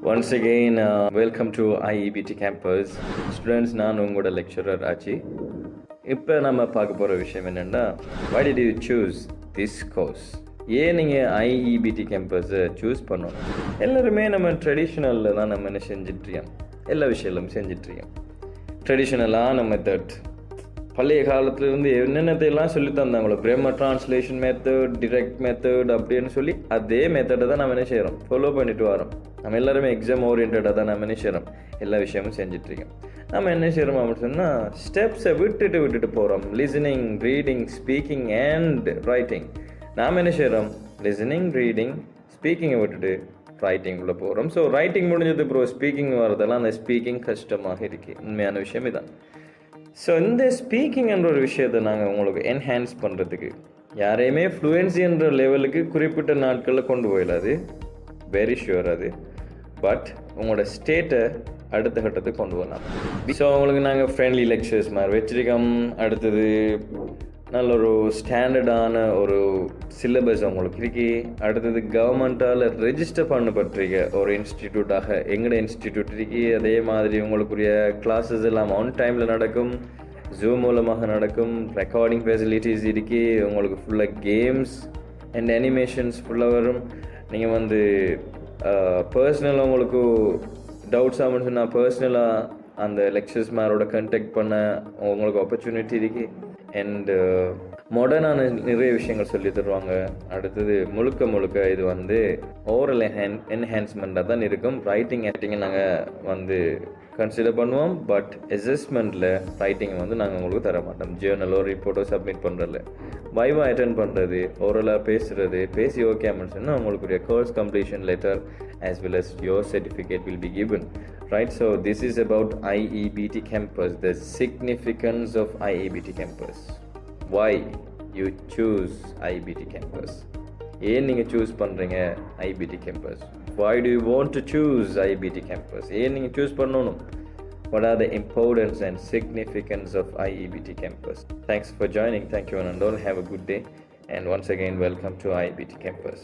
Once again, welcome to IEBT campus. Students, நான் உங்களோட lecturer ஆச்சி. இப்போ நம்ம பார்க்க போகிற விஷயம் என்னென்னா, why did you choose this course? ஏன் நீங்கள் IEBT கேம்பஸை சூஸ் பண்ணணும்? எல்லாருமே நம்ம ட்ரெடிஷ்னலில் தான் நம்ம என்ன செஞ்சிட்ருக்கோம், எல்லா விஷயங்களும் செஞ்சிட்ருக்கோம். ட்ரெடிஷ்னலான மெத்தட் பழைய காலத்துலேருந்து என்னென்னத்தையெல்லாம் சொல்லி தந்தாங்களோ, பிரேம ட்ரான்ஸ்லேஷன் மெத்தட், டிரெக்ட் மெத்தட் அப்படின்னு சொல்லி அதே மெத்தடை தான் நம்ம என்ன செய்கிறோம், ஃபாலோ பண்ணிட்டு வரோம். நம்ம எல்லாருமே எக்ஸாம் ஓரியன்டாக தான் நம்ம என்ன செய்கிறோம், எல்லா விஷயமும் செஞ்சிட்ருக்கோம். நம்ம என்ன செய்கிறோம் அப்படின்னு சொன்னால், ஸ்டெப்ஸை விட்டுட்டு போகிறோம். Listening, reading, speaking and writing. நாம் என்ன செய்கிறோம், லிசனிங், ரீடிங், ஸ்பீக்கிங்கை விட்டுட்டு ரைட்டிங் உள்ள போகிறோம். ஸோ ரைட்டிங் முடிஞ்சது அப்புறம் ஸ்பீக்கிங் வரதெல்லாம் அந்த ஸ்பீக்கிங் கஷ்டமாக இருக்குது. உண்மையான விஷயம் இதான். ஸோ இந்த ஸ்பீக்கிங் என்ற ஒரு விஷயத்தை நாங்கள் உங்களுக்கு என்ஹான்ஸ் பண்ணுறதுக்கு, யாரையுமே ஃப்ளூயன்சி என்ற லெவலுக்கு குறிப்பிட்ட நாட்களில் கொண்டு போயிடாது, வெரி ஷுவர் அது. பட் உங்களோட ஸ்டேட்டை அடுத்த கட்டத்துக்கு கொண்டு வரலாம். ஸோ உங்களுக்கு நாங்கள் ஃப்ரெண்ட்லி லெக்சர்ஸ் மாதிரி வச்சிருக்கோம். அடுத்தது நல்ல ஒரு ஸ்டாண்டர்டான ஒரு சிலபஸ் உங்களுக்கு இருக்கு. அடுத்தது கவர்மெண்ட்டால் ரெஜிஸ்டர் பண்ணப்பட்டிருக்க ஒரு இன்ஸ்டிடியூட்டாக எங்களோட இன்ஸ்டிடியூட் இருக்கு. அதே மாதிரி உங்களுக்குரிய கிளாஸஸ் எல்லாம் ஆன் டைமில் நடக்கும், ஜூம் மூலமாக நடக்கும், ரெக்கார்டிங் ஃபெசிலிட்டிஸ் இருக்கு. உங்களுக்கு ஃபுல்லாக கேம்ஸ் அண்ட் அனிமேஷன்ஸ் ஃபுல்லாக வரும். நீங்கள் பர்சனலாக உங்களுக்கு டவுட்ஸ் ஆகும்னு சொன்னால் பர்சனலாக அந்த லெக்சர்ஸ் மேரோட கண்டெக்ட் பண்ண உங்களுக்கு ஆப்பர்ச்சுனிட்டி இருக்குது. அண்டு மாடர்னான நிறைய விஷயங்கள் சொல்லி தருவாங்க. அடுத்தது முழுக்க இது ஓரல் என்ஹான்ஸ்மெண்ட்டாக தான் இருக்கும். ரைட்டிங்கை நாங்கள் கன்சிடர் பண்ணுவோம். பட் அசஸ்மெண்ட்டில் ரைட்டிங்கை நாங்கள் உங்களுக்கு தர மாட்டோம். ஜேர்னலோ ரிப்போர்ட்டோ சப்மிட் பண்ணுறதில்ல. வைவா அட்டென்ட் பண்ணுறது, ஓரலாக பேசி ஓகே அப்படின்னு சொன்னால் உங்களுக்குரிய course completion letter as well as your certificate will be given. Right, so this is about IEBT campus, the significance of IEBT campus. Why you choose IEBT campus? ஏன் நீங்கள் choose பண்ணுறீங்க IEBT campus? Why do you want to choose IEBT campus? ஏன் நீங்கள் choose பண்ணணும்? What are the importance and significance of IEBT campus? Thanks for joining. Thank you and all. Have a good day. And once again, welcome to IEBT campus.